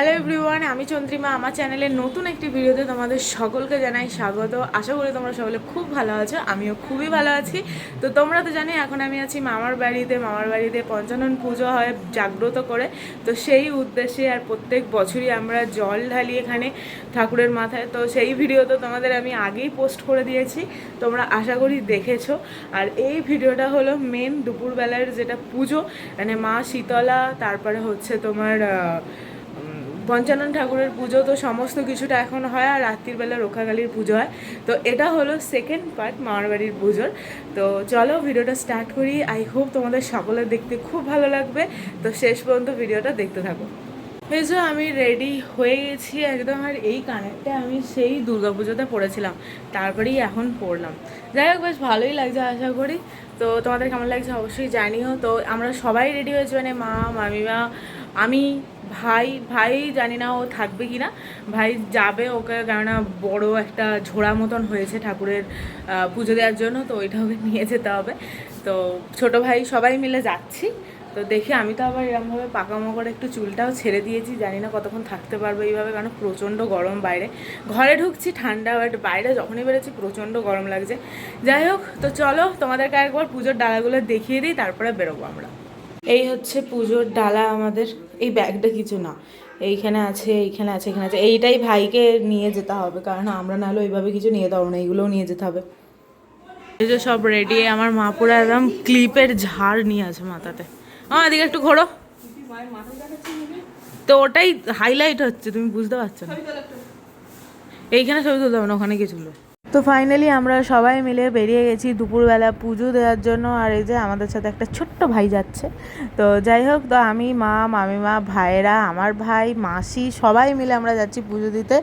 Hello everyone, আমি চন্দ্রিমা। আমার চ্যানেলের নতুন একটি ভিডিওতে তোমাদের সকলকে জানাই স্বাগত। আশা করি তোমরা সকলে খুব ভালো আছো, আমিও খুবই ভালো আছি। তো তোমরা তো জানি এখন আমি আছি মামার বাড়িতে পঞ্চানন পুজো হয় জাগ্রত করে। তো সেই উদ্দেশ্যে আর প্রত্যেক বছরই আমরা জল ঢালি এখানে ঠাকুরের মাথায়। তো সেই ভিডিও তো তোমাদের আমি আগেই পোস্ট করে দিয়েছি, তোমরা আশা করি দেখেছো। আর এই ভিডিওটা হলো মেন দুপুরবেলার যেটা পুজো, মানে মা শীতলা, তারপরে হচ্ছে তোমার পঞ্চানন ঠাকুরের পুজো। তো সমস্ত কিছুটা এখন হয়, আর রাত্রিবেলা রক্ষাকালীর পুজো হয়। তো এটা হলো সেকেন্ড পার্ট মামার বাড়ির পুজোর। তো চলো ভিডিওটা স্টার্ট করি। আই হোপ তোমাদের সকলের দেখতে খুব ভালো লাগবে। তো শেষ পর্যন্ত ভিডিওটা দেখতে থাকো। এই যে আমি রেডি হয়ে গেছি একদম, আর এই কানেরটা আমি সেই দুর্গাপুজোতে পরেছিলাম, তারপরেই এখন পরলাম। যাই হোক, বেশ ভালোই লাগছে আশা করি। তো তোমাদের কেমন লাগছে অবশ্যই জানিও। তো আমরা সবাই রেডি হয়েছি, মানে মা, মামিমা, আমি, ভাই জানি না ও থাকবে কি না। ভাই যাবে, ওকে কেননা বড় একটা ঝোড়া মতন হয়েছে ঠাকুরের পুজো দেওয়ার জন্য, তো ওইটা ওকে নিয়ে যেতে হবে। তো ছোটো ভাই সবাই মিলে যাচ্ছি। তো দেখি, আমি তো আবার এরকমভাবে পাকামো করে একটু চুলটাও ছেড়ে দিয়েছি, জানি না কতক্ষণ থাকতে পারবো এইভাবে, কারণ প্রচণ্ড গরম বাইরে। ঘরে ঢুকছি ঠান্ডা, বাট বাইরে যখনই বেরোচ্ছি প্রচণ্ড গরম লাগছে। যাই হোক, তো চলো তোমাদেরকে একবার পুজোর ডালাগুলো দেখিয়ে দিই, তারপরে বেরোবো আমরা। এই হচ্ছে পুজোর ডালা আমাদের। এই ব্যাগটা কিছু না, এইখানে আছে, এইখানে আছে, এখানে আছে। এইটাই ভাইকে নিয়ে যেতে হবে, কারণ আমরা নাহলে ওইভাবে কিছু নিয়ে যাবো না, এইগুলোও নিয়ে যেতে হবে। এই যে সব রেডি। আমার মা পুরো একদম ক্লিপের ঝাড় নিয়ে আছে মাথাতে। এদিকে একটু ঘোরো। তো ওটাই হাইলাইট হচ্ছে, তুমি বুঝতে পারছো না। এইখানে ছবি তুলতে হবে না, ওখানে গিয়ে তুলো। তো ফাইনালি আমরা সবাই মিলে বেরিয়ে গেছি দুপুরবেলা পুজো দেওয়ার জন্য। আর এই যে আমাদের সাথে একটা ছোট্ট ভাই যাচ্ছে। তো যাই হোক, তো আমি, মা, মামিমা, ভাইয়েরা, আমার ভাই, মাসি, সবাই মিলে আমরা যাচ্ছি পুজো দিতে।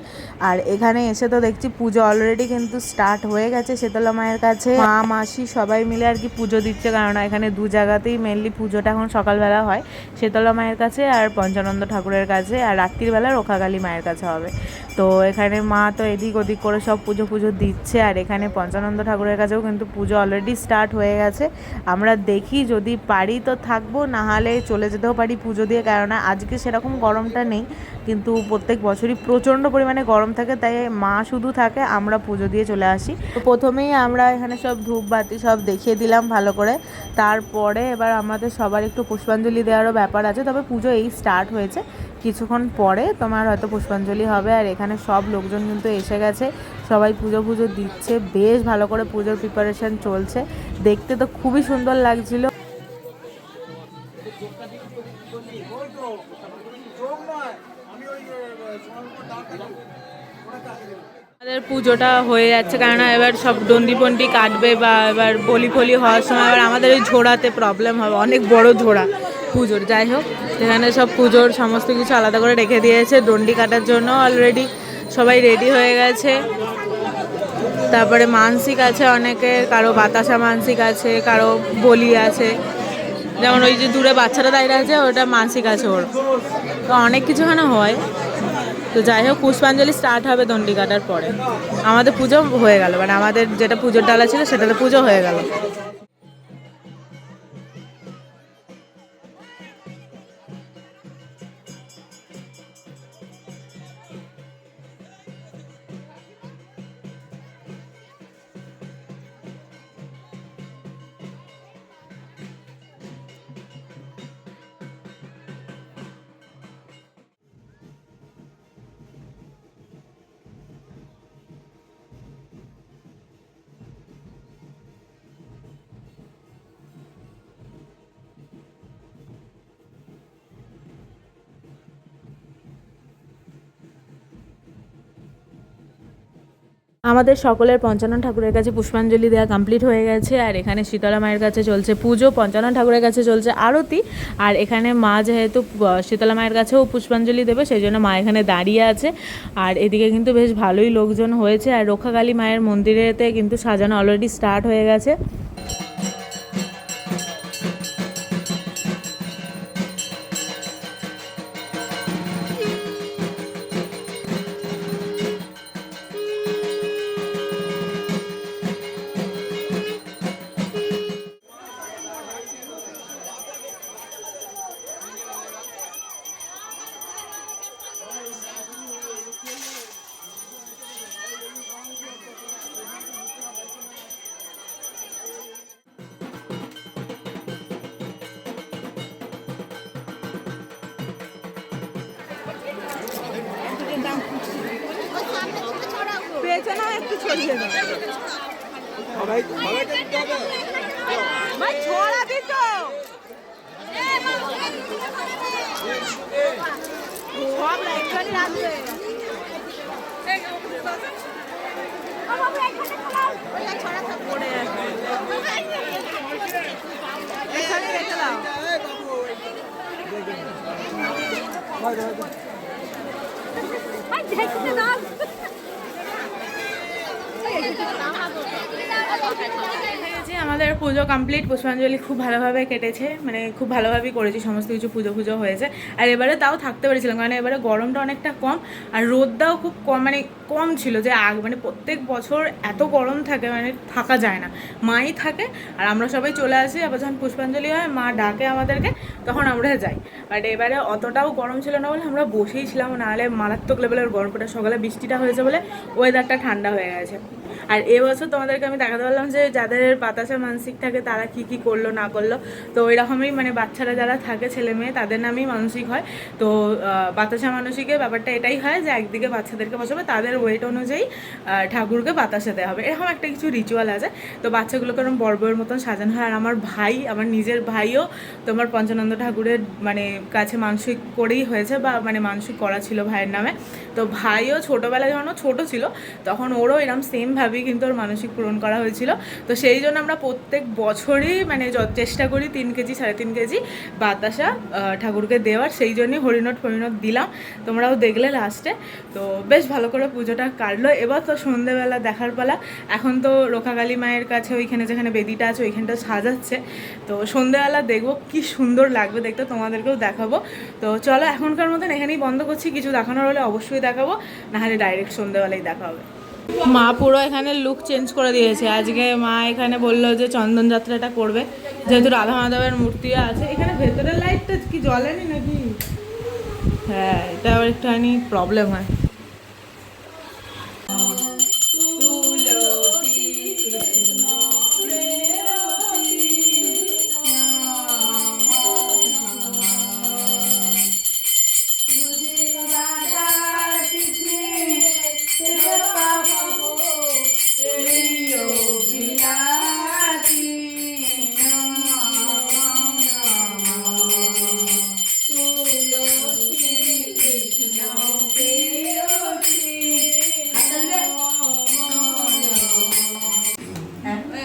আর এখানে এসে তো দেখছি পুজো অলরেডি কিন্তু স্টার্ট হয়ে গেছে শীতলা মায়ের কাছে। মা, মাসি সবাই মিলে আর কি পুজো দিচ্ছে, কারণ এখানে দু জায়গাতেই মেনলি পুজোটা এখন সকালবেলা হয়, শীতলা মায়ের কাছে আর পঞ্চানন্দ ঠাকুরের কাছে, আর রাত্রিবেলা রক্ষাকালী মায়ের কাছে হবে। তো এখানে মা তো এদিক ওদিক করে সব পুজো দিচ্ছে, আর এখানে পঞ্চানন্দ ঠাকুরের কাছেও কিন্তু পুজো অলরেডি স্টার্ট হয়ে গেছে। আমরা দেখি যদি পারি তো থাকবো, নাহলে চলে যেতেও পারি পুজো দিয়ে, কেননা আজকে সেরকম গরমটা নেই, কিন্তু প্রত্যেক বছরই প্রচণ্ড পরিমাণে গরম থাকে, তাই মা শুধু থাকে, আমরা পুজো দিয়ে চলে আসি। তো প্রথমেই আমরা এখানে সব ধূপবাতি সব দেখিয়ে দিলাম ভালো করে। তারপরে এবার আমাদের সবার একটু পুষ্পাঞ্জলি দেওয়ারও ব্যাপার আছে, তবে পুজো এই স্টার্ট হয়েছে, কিছুক্ষণ পরে তোমার হয়তো পুষ্পাঞ্জলি হবে। আর এখানে সব লোকজন কিন্তু এসে গেছে, সবাই পুজো দিচ্ছে, বেশ ভালো করে পুজোর প্রিপারেশন চলছে। দেখতে তো খুবই সুন্দর লাগছিল। আমাদের পুজোটা হয়ে যাচ্ছে, কেননা এবার সব ডন্ডি ফন্ডি কাটবে, বা এবার বলি ফলি হওয়ার সময় এবার আমাদের ওই ঝোড়াতে প্রবলেম হবে, অনেক বড় ঝোড়া পুজোর। যাই হোক, এখানে সব পুজোর সমস্ত কিছু আলাদা করে রেখে দিয়েছে ডন্ডি কাটার জন্য। অলরেডি সবাই রেডি হয়ে গেছে। তারপরে মানসিক আছে অনেকের, কারো বাতাসা মানসিক আছে, কারো বলি আছে। যেমন ওই যে দূরে বাচ্চারা দাঁড়িয়ে আছে, ওটা মানসিক আছে ওর। তো অনেক কিছু এখানে হয়। তো যাই হোক, পুষ্পাঞ্জলি স্টার্ট হবে দণ্ডি কাটার পরে। আমাদের পুজো হয়ে গেল, মানে আমাদের যেটা পুজোর ডালা ছিল সেটাতে পুজো হয়ে গেল। আমাদের সকলের পঞ্চানন ঠাকুরের কাছে পুষ্পাঞ্জলি দেওয়া কমপ্লিট হয়ে গেছে। আর এখানে শীতলা মায়ের কাছে চলছে পুজো, পঞ্চানন ঠাকুরের কাছে চলছে আরতি। আর এখানে মা যেহেতু শীতলা মায়ের কাছেও পুষ্পাঞ্জলি দেবে, সেই জন্য মা এখানে দাঁড়িয়ে আছে। আর এদিকে কিন্তু বেশ ভালোই লোকজন হয়েছে। আর রক্ষাকালী মায়ের মন্দিরেতে কিন্তু সাজানো অলরেডি স্টার্ট হয়ে গেছে। ছড়িয়ে দাও ভাই, ছড়া দিত সব একজনই রাখবে। পড়ে যাবে, এখানে রেখে দাও। আমাদের পুজো কমপ্লিট, পুষ্পাঞ্জলি খুব ভালোভাবে কেটেছে, মানে খুব ভালোভাবেই করেছি, সমস্ত কিছু পুজো হয়েছে। আর এবারে তাও থাকতে পেরেছিলাম, কারণ এবারে গরমটা অনেকটা কম আর রোদটাও খুব কম, মানে কম ছিল। যে মানে প্রত্যেক বছর এত গরম থাকে, মানে থাকা যায় না। মাই থাকে আর আমরা সবাই চলে আসি, আবার যখন পুষ্পাঞ্জলি হয় মা ডাকে আমাদেরকে, তখন আমরা যাই। বাট এবারে অতটাও গরম ছিল না বলে আমরা বসেই ছিলাম, নাহলে মারাত্মক লেভেলের গরমটা। সকালে বৃষ্টিটা হয়েছে বলে ওয়েদারটা ঠান্ডা হয়ে গেছে। আর এবছর তোমাদেরকে আমি দেখাতে পারলাম যে যাদের বাতাসা মানসিক থাকে তারা কি কি করলো না করলো। তো ওইরকমই মানে বাচ্চারা যারা থাকে ছেলে মেয়ে তাদের নামেই মানসিক হয়। তো বাতাসা মানসিকের ব্যাপারটা এটাই হয় যে একদিকে বাচ্চাদেরকে বসাবে, তাদের ওয়েট অনুযায়ী ঠাকুরকে বাতাসা দেওয়া হবে, এরকম একটা কিছু রিচুয়াল আছে। তো বাচ্চাগুলোকে এরকম বড় মতন সাজানো হয়। আর আমার ভাই, আমার নিজের ভাইও তোমার পঞ্চানন্দ ঠাকুরের মানে কাছে মানসিক করেই হয়েছে, বা মানে মানসিক করা ছিল ভাইয়ের নামে। তো ভাইও ছোটোবেলায় যখন ছোট ছিল তখন ওরও এরকম সেমভাবেই কিন্তু ওর মানসিক পূরণ করা হয়েছিল। তো সেই জন্য আমরা প্রত্যেক বছরই মানে চেষ্টা করি 3 কেজি 3.5 কেজি বাতাসা ঠাকুরকে দেওয়ার। সেই জন্যই হরিণট দিলাম, তোমরাও দেখলে লাস্টে। তো বেশ ভালো করে পুজোটা কাটলো। এবার তো সন্ধেবেলা দেখার পালা। এখন তো রোকাকালী মায়ের কাছে ওইখানে যেখানে বেদিটা আছে ওইখানটা সাজাচ্ছে। তো সন্ধেবেলা দেখবো কি সুন্দর লাগবে দেখতে, তোমাদেরকেও দেখাবো। তো চলো এখনকার মতন এখানেই বন্ধ করছি, কিছু দেখানোর হলে অবশ্যই দেখাবো, নাহলে ডাইরেক্ট সন্ধেবেলায় দেখা হবে। মা পুরো এখানে লুক চেঞ্জ করে দিয়েছে। আজকে মা এখানে বললো যে চন্দন যাত্রাটা করবে, যেহেতু রাধা মাধবের মূর্তি আছে এখানে। ভেতরের লাইটটা কি জ্বলেনি নাকি? হ্যাঁ, এটা আবার একটুখানি প্রবলেম হয়।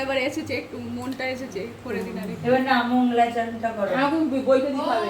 এবার এসেছে, একটু মনটা এসেছে করে দিন। আরে এবার না মঙ্গলাচরণটা করো। এখন বইটা দিতে হবে।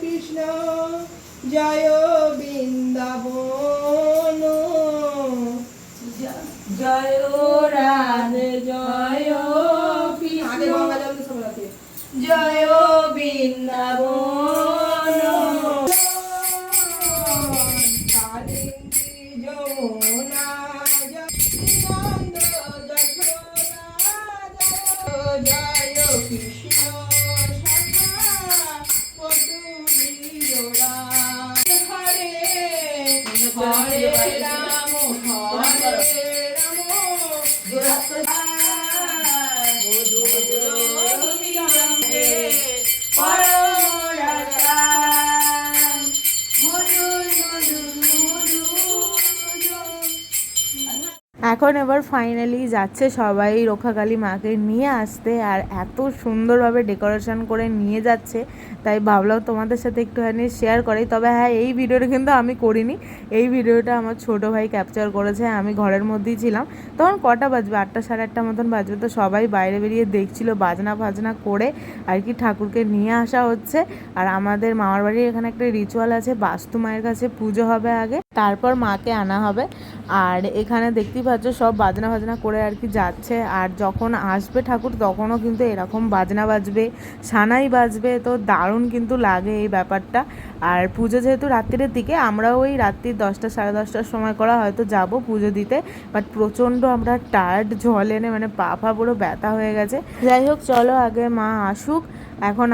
কৃষ্ণ জয় বৃন্দাবন, জয় রাধে, জয় কৃষ্ণ, জয় বৃন্দাবন, যমুনা জয় কৃষ্ণ হরে রাম হরে এখন এবার ফাইনালি যাচ্ছে সবাই রক্ষাকালী মাকে নিয়ে আসতে, আর এত সুন্দরভাবে ডেকোরেশন করে নিয়ে যাচ্ছে, তাই ভাবলাম তোমাদের সাথে একটুখানি শেয়ার করি। তবে হ্যাঁ, এই ভিডিওটা কিন্তু আমি করিনি, এই ভিডিওটা আমার ছোট ভাই ক্যাপচার করেছে। আমি ঘরের মধ্যেই ছিলাম, তখন কটা বাজবে, 8টা সাড়ে 8টা মতন বাজবে। তো সবাই বাইরে বেরিয়ে দেখছিল বাজনা ফাজনা করে আর কি ঠাকুরকে নিয়ে আসা হচ্ছে। আর আমাদের মামার বাড়ির এখানে একটা রিচুয়াল আছে, বাস্তু মায়ের কাছে পুজো হবে আগে, তারপর মাকে আনা হবে। আর এখানে দেখতেই পাচ্ছ সব বাজনা বাজনা করে আর কি যাচ্ছে। আর যখন আসবে ঠাকুর তখনও কিন্তু এরকম বাজনা বাজবে, সানাই বাজবে, তো দারুণ কিন্তু লাগে এই ব্যাপারটা। আর পুজো যেহেতু রাত্রির দিকে, আমরাও ওই রাত্রি 10টা সাড়ে 10টার সময় করা হয়তো যাব পুজো দিতে, বাট প্রচণ্ড আমরা টায়ার্ড, জল এনে মানে পা পুরো ব্যথা হয়ে গেছে। যাই হোক, চলো আগে মা আসুক, এখন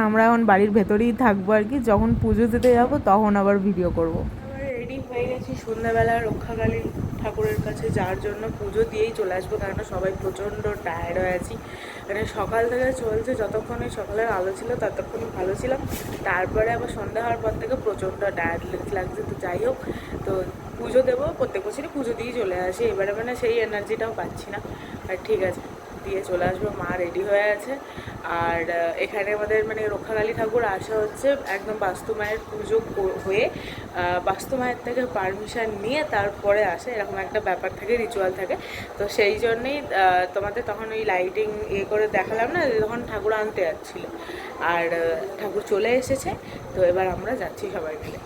বাড়ির ভেতরেই থাকবো আর কি, যখন পুজো দিতে যাবো তখন আবার ভিডিও করবো। রেডি হয়ে গেছি, সন্ধ্যাবেলা রক্ষাকালী ঠাকুরের কাছে যাওয়ার জন্য, পুজো দিয়েই চলে আসবো, কেননা সবাই প্রচণ্ড টায়ার্ড হয়ে আছি। মানে সকাল থেকে চলছে, যতক্ষণ ওই সকালের আলো ছিল ততক্ষণই ভালো ছিলাম, তারপরে আবার সন্ধ্যা হওয়ার পর থেকে প্রচণ্ড টায়ার্ড লাগছে। তো যাই হোক, তো পুজো দেবো, প্রত্যেক বছরই পুজো দিয়েই চলে আসি, এবারে মানে সেই এনার্জিটাও পাচ্ছি না। আর ঠিক আছে, দিয়ে চলে আসবো। মা রেডি হয়ে আছে। আর এখানে আমাদের মানে রক্ষাকালী ঠাকুর আসা হচ্ছে একদম বাস্তু মায়ের পুজো হয়ে, বাস্তু মায়ের থেকে পারমিশন নিয়ে তারপরে আসে, এরকম একটা ব্যাপার থাকে, রিচুয়াল থাকে। তো সেই জন্যেই তোমাদের তখন ওই লাইটিং করে দেখালাম না, তখন ঠাকুর আনতে যাচ্ছিলো। আর ঠাকুর চলে এসেছে, তো এবার আমরা যাচ্ছি সবাই মিলে।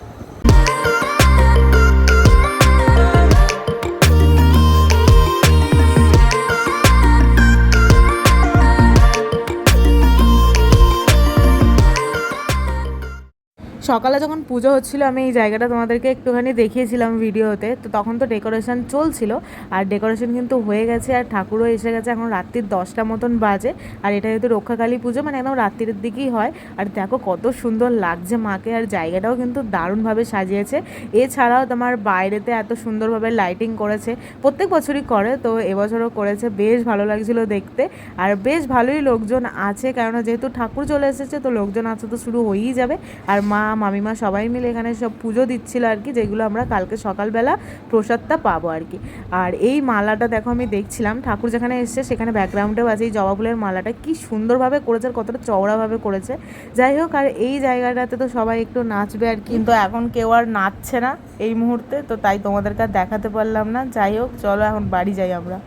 সকালে যখন পুজো হচ্ছিলো, আমি এই জায়গাটা তোমাদেরকে একটুখানি দেখিয়েছিলাম ভিডিওতে। তো তখন তো ডেকোরেশন চলছিল, আর ডেকোরেশন কিন্তু হয়ে গেছে, আর ঠাকুরও এসে গেছে। এখন রাত্রির 10টা মতন বাজে, আর এটা যেহেতু রক্ষাকালী পুজো, মানে একদম রাত্রির দিকেই হয়। আর দেখো কত সুন্দর লাগছে মাকে, আর জায়গাটাও কিন্তু দারুণভাবে সাজিয়েছে। এছাড়াও তোমার বাইরেতে এত সুন্দরভাবে লাইটিং করেছে, প্রত্যেক বছরই করে, তো এবছরও করেছে, বেশ ভালো লাগছিল দেখতে। আর বেশ ভালোই লোকজন আছে, কেননা যেহেতু ঠাকুর চলে এসেছে, তো লোকজন আছে তো শুরু হয়েই যাবে। আর মা মামিমা সবাই মিলে এখানে সব পুজো দিচ্ছিল আর কি, যেগুলো আমরা কালকে সকালবেলা প্রসাদটা পাবো আর কি। আর এই মালাটা দেখো, আমি দেখছিলাম ঠাকুর যেখানে এসছে সেখানে ব্যাকগ্রাউন্ডেও আছে এই জবা ফুলের মালাটা, কি সুন্দরভাবে করেছে, আর কতটা চওড়াভাবে করেছে। যাই হোক, আর এই জায়গাটাতে তো সবাই একটু নাচবে আর কি, কিন্তু এখন কেউ আর নাচছে না এই মুহূর্তে, তো তাই তোমাদেরকে আর দেখাতে পারলাম না। যাই হোক, চলো এখন বাড়ি যাই আমরা।